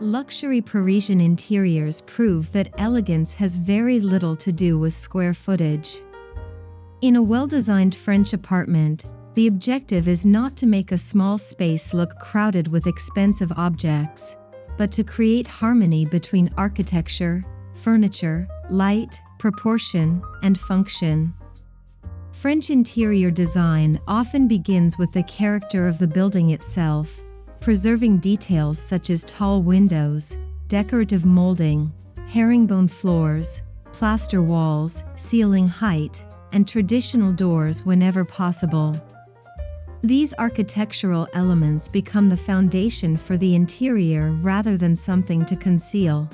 Luxury Parisian interiors prove that elegance has very little to do with square footage. In a well-designed French apartment, the objective is not to make a small space look crowded with expensive objects, but to create harmony between architecture, furniture, light, proportion, and function. French interior design often begins with the character of the building itself, preserving details such as tall windows, decorative molding, herringbone floors, plaster walls, ceiling height, and traditional doors whenever possible. These architectural elements become the foundation for the interior rather than something to conceal.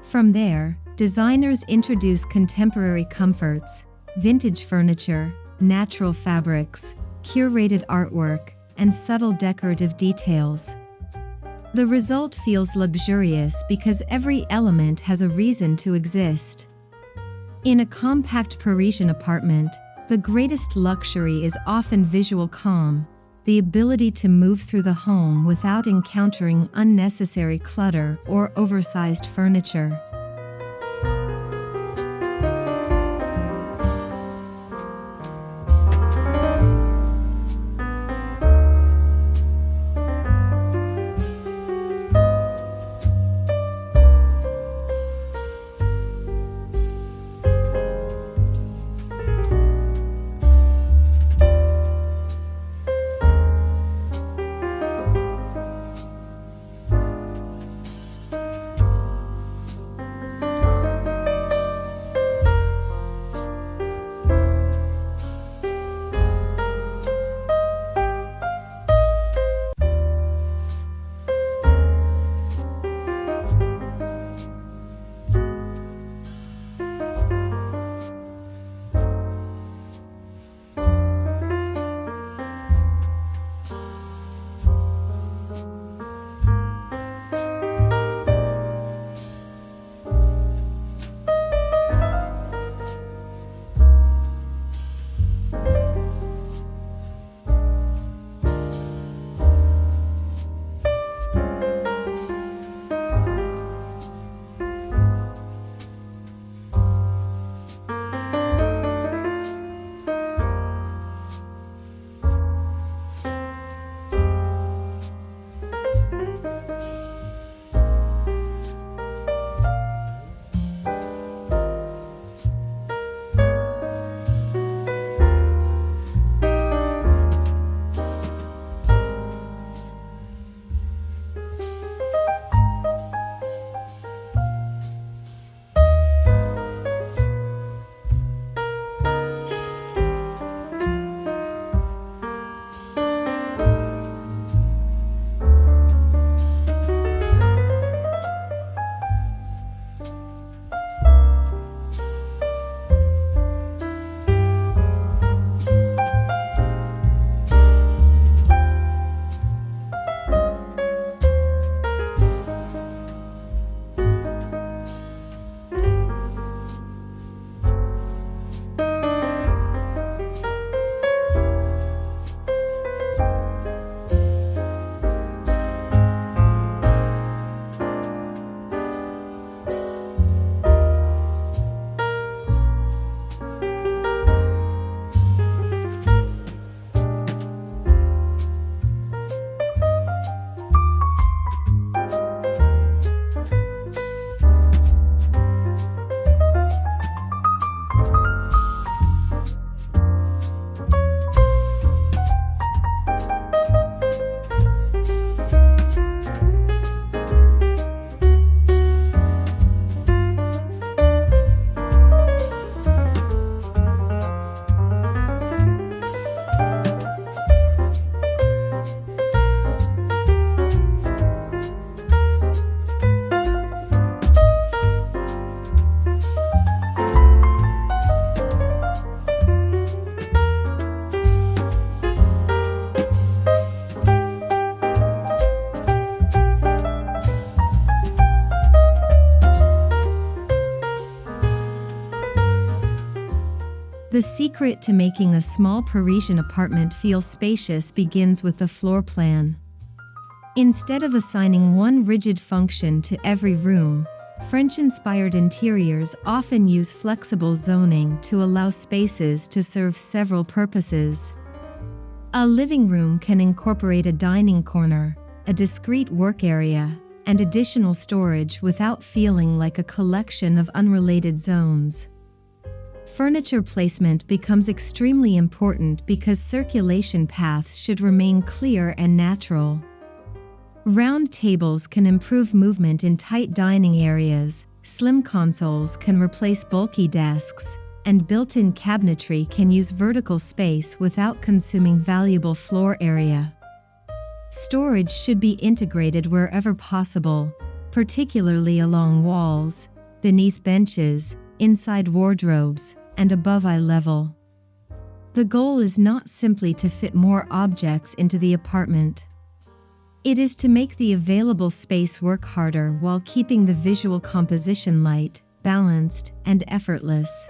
From there, designers introduce contemporary comforts, vintage furniture, natural fabrics, curated artwork, and subtle decorative details. The result feels luxurious because every element has a reason to exist. In a compact Parisian apartment, the greatest luxury is often visual calm, the ability to move through the home without encountering unnecessary clutter or oversized furniture. The secret to making a small Parisian apartment feel spacious begins with the floor plan. Instead of assigning one rigid function to every room, French-inspired interiors often use flexible zoning to allow spaces to serve several purposes. A living room can incorporate a dining corner, a discrete work area, and additional storage without feeling like a collection of unrelated zones. Furniture placement becomes extremely important because circulation paths should remain clear and natural. Round tables can improve movement in tight dining areas, slim consoles can replace bulky desks, and built-in cabinetry can use vertical space without consuming valuable floor area. Storage should be integrated wherever possible, particularly along walls, beneath benches, inside wardrobes, and above eye level. The goal is not simply to fit more objects into the apartment. It is to make the available space work harder while keeping the visual composition light, balanced, and effortless.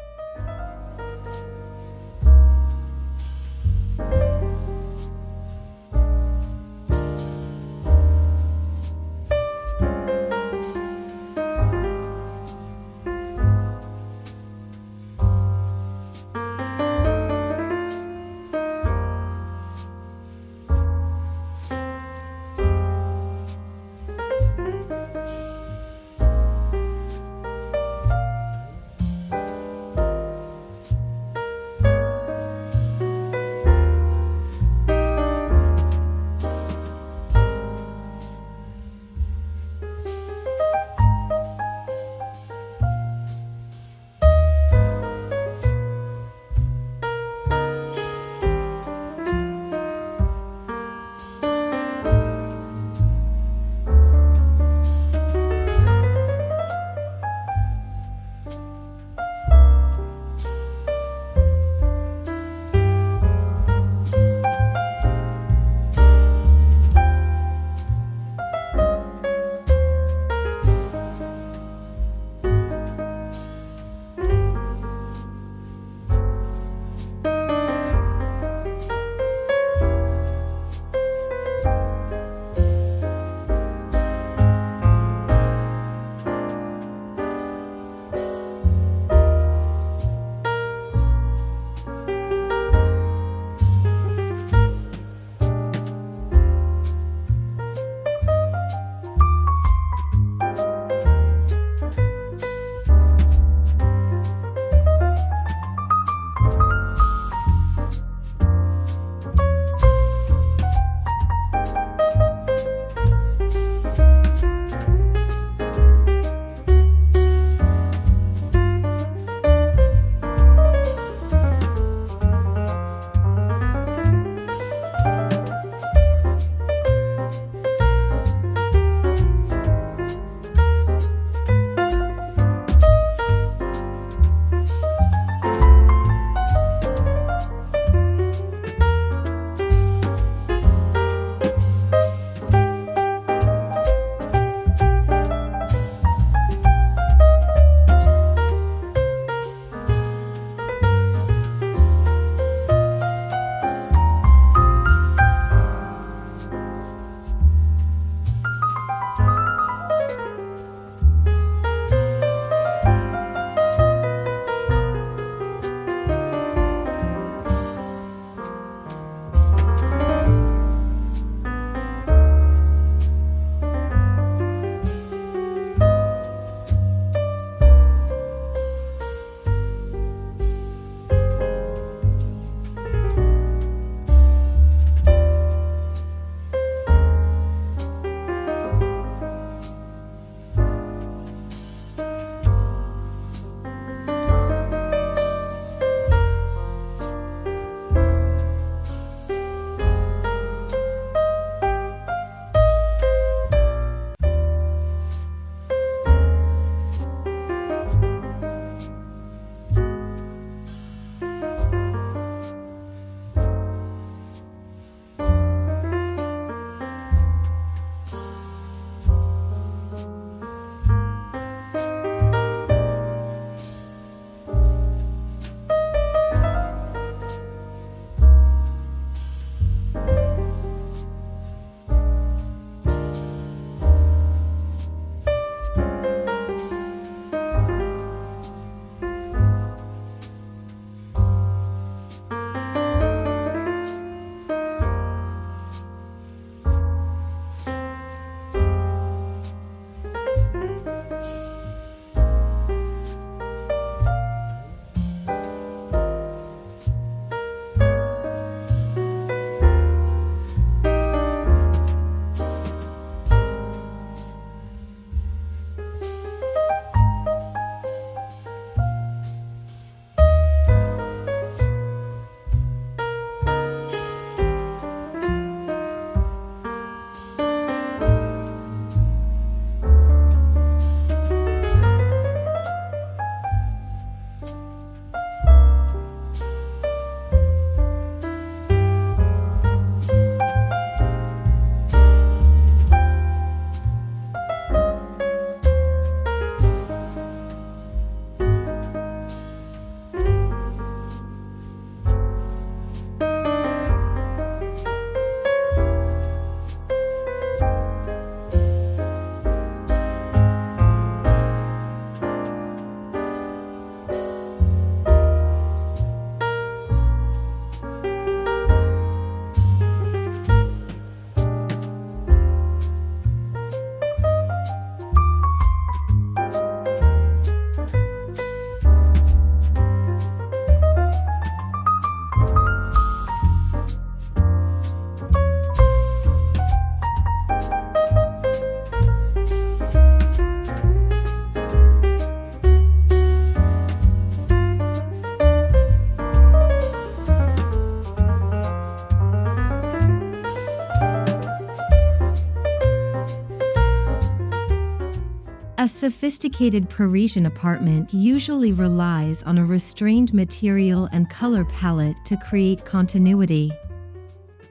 A sophisticated Parisian apartment usually relies on a restrained material and color palette to create continuity.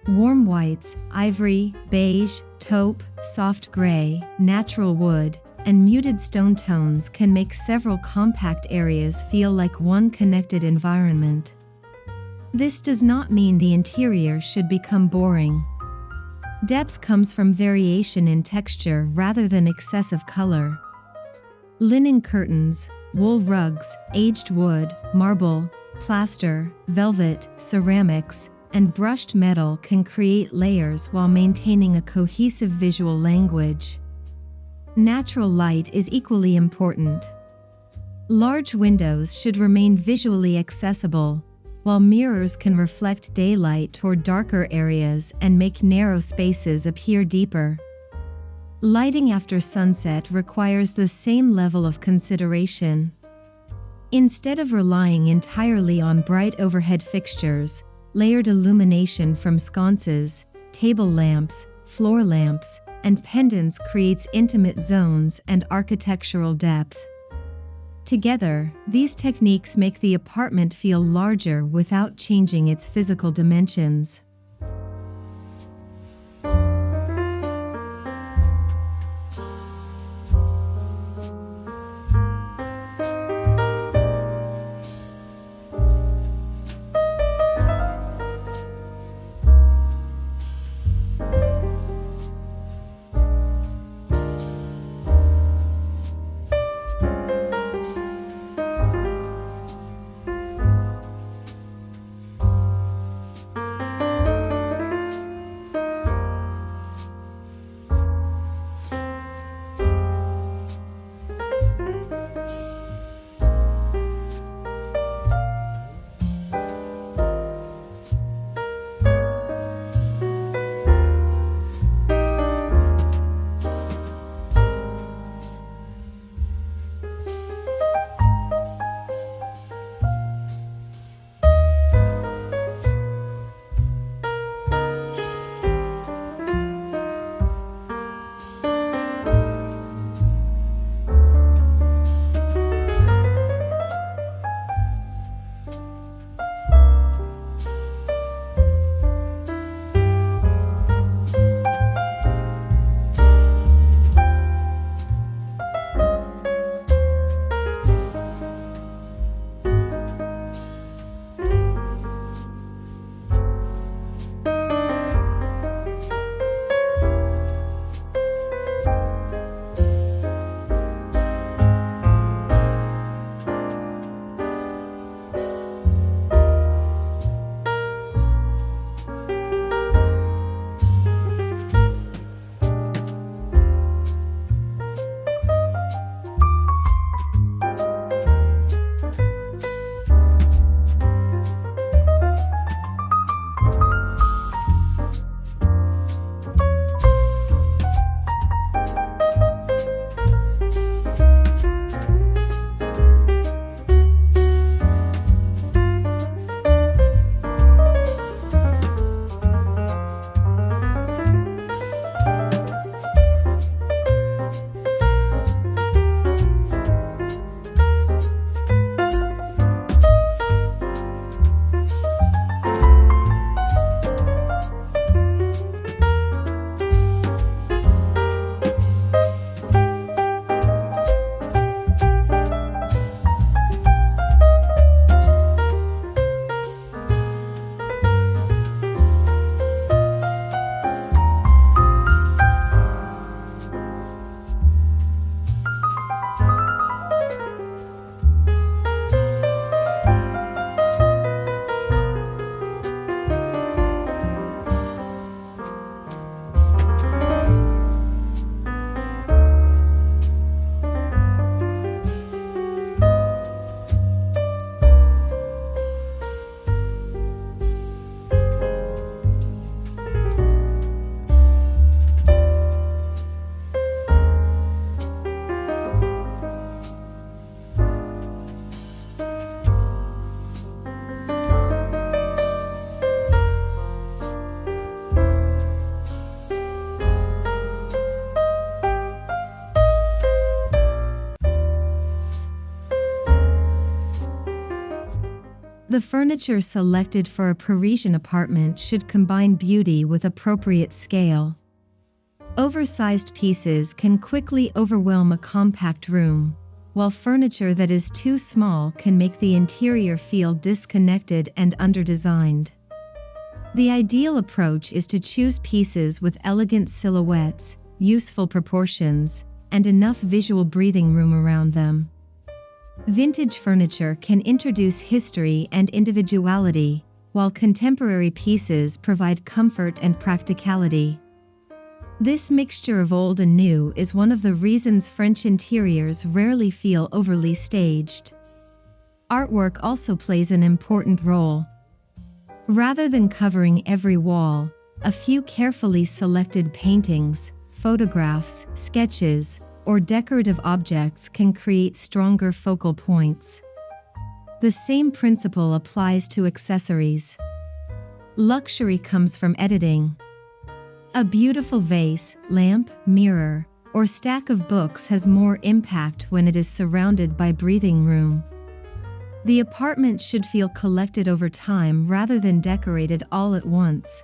Warm whites, ivory, beige, taupe, soft gray, natural wood, and muted stone tones can make several compact areas feel like one connected environment. This does not mean the interior should become boring. Depth comes from variation in texture rather than excessive color. Linen curtains, wool rugs, aged wood, marble, plaster, velvet, ceramics, and brushed metal can create layers while maintaining a cohesive visual language. Natural light is equally important. Large windows should remain visually accessible, while mirrors can reflect daylight toward darker areas and make narrow spaces appear deeper. Lighting after sunset requires the same level of consideration. Instead of relying entirely on bright overhead fixtures, layered illumination from sconces, table lamps, floor lamps, and pendants creates intimate zones and architectural depth. Together, these techniques make the apartment feel larger without changing its physical dimensions. The furniture selected for a Parisian apartment should combine beauty with appropriate scale. Oversized pieces can quickly overwhelm a compact room, while furniture that is too small can make the interior feel disconnected and underdesigned. The ideal approach is to choose pieces with elegant silhouettes, useful proportions, and enough visual breathing room around them. Vintage furniture can introduce history and individuality, while contemporary pieces provide comfort and practicality. This mixture of old and new is one of the reasons French interiors rarely feel overly staged. Artwork also plays an important role. Rather than covering every wall, a few carefully selected paintings, photographs, sketches, or decorative objects can create stronger focal points. The same principle applies to accessories. Luxury comes from editing. A beautiful vase, lamp, mirror, or stack of books has more impact when it is surrounded by breathing room. The apartment should feel collected over time rather than decorated all at once.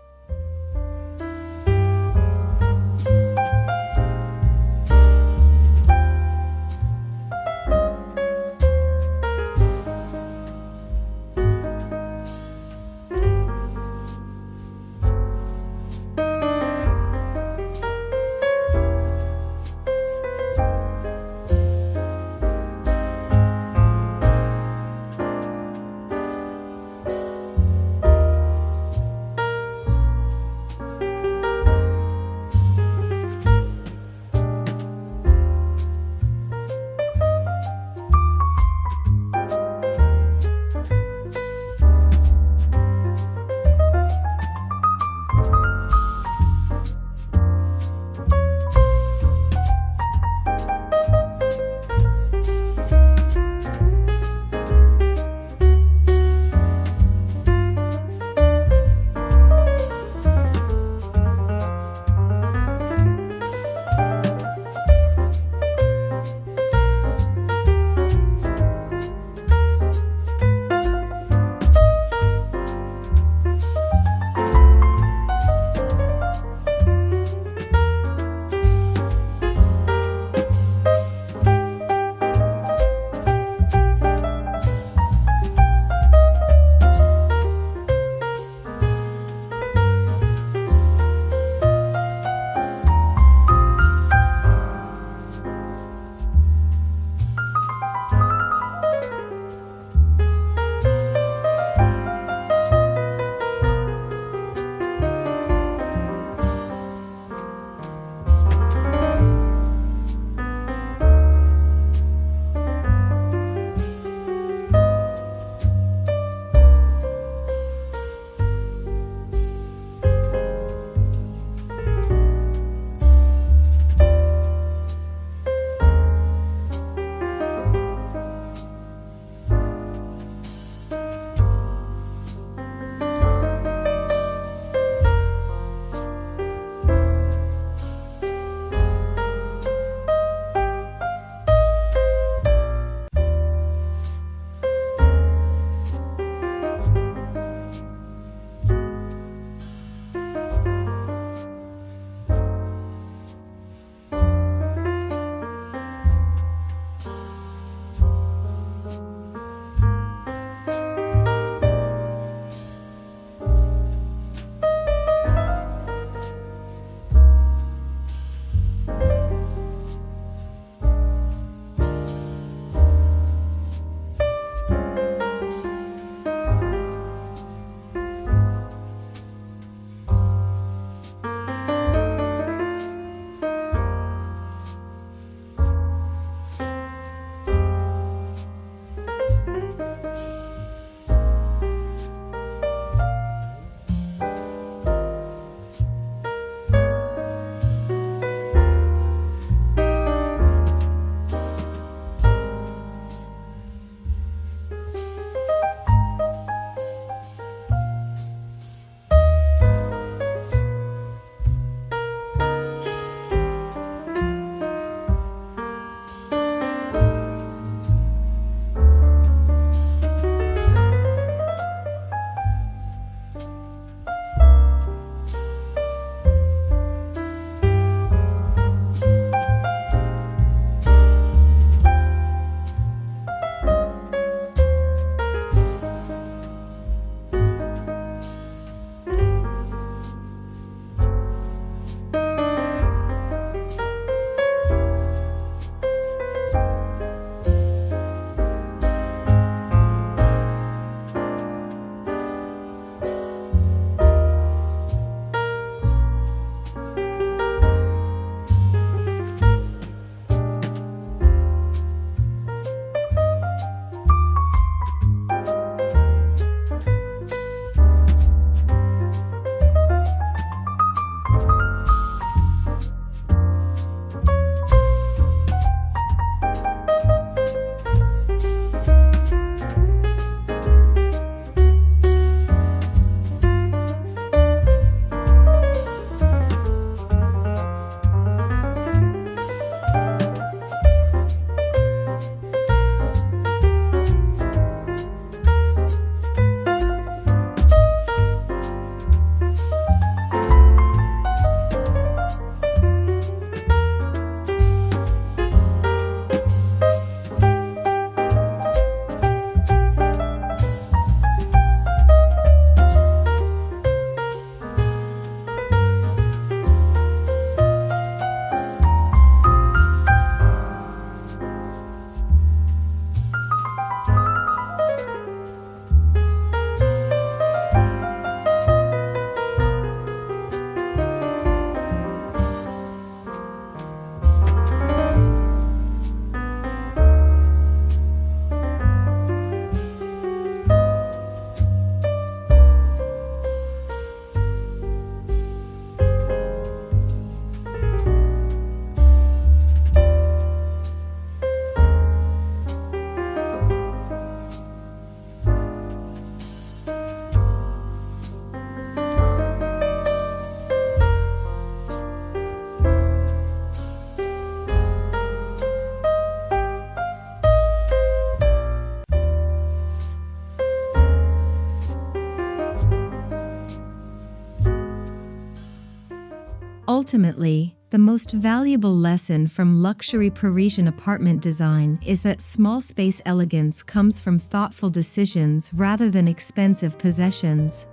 Ultimately, the most valuable lesson from luxury Parisian apartment design is that small space elegance comes from thoughtful decisions rather than expensive possessions.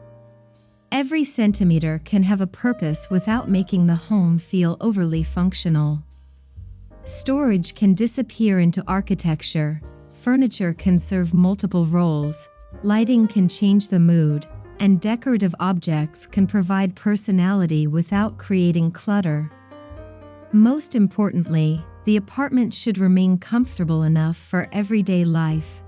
Every centimeter can have a purpose without making the home feel overly functional. Storage can disappear into architecture, furniture can serve multiple roles, lighting can change the mood, and decorative objects can provide personality without creating clutter. Most importantly, the apartment should remain comfortable enough for everyday life.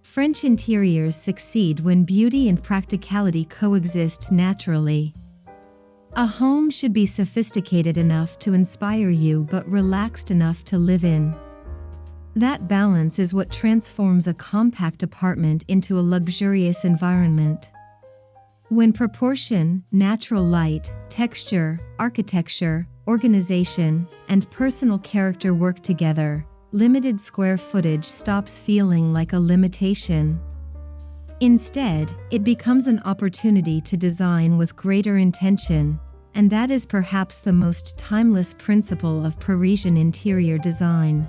French interiors succeed when beauty and practicality coexist naturally. A home should be sophisticated enough to inspire you but relaxed enough to live in. That balance is what transforms a compact apartment into a luxurious environment. When proportion, natural light, texture, architecture, organization, and personal character work together, limited square footage stops feeling like a limitation. Instead, it becomes an opportunity to design with greater intention, and that is perhaps the most timeless principle of Parisian interior design.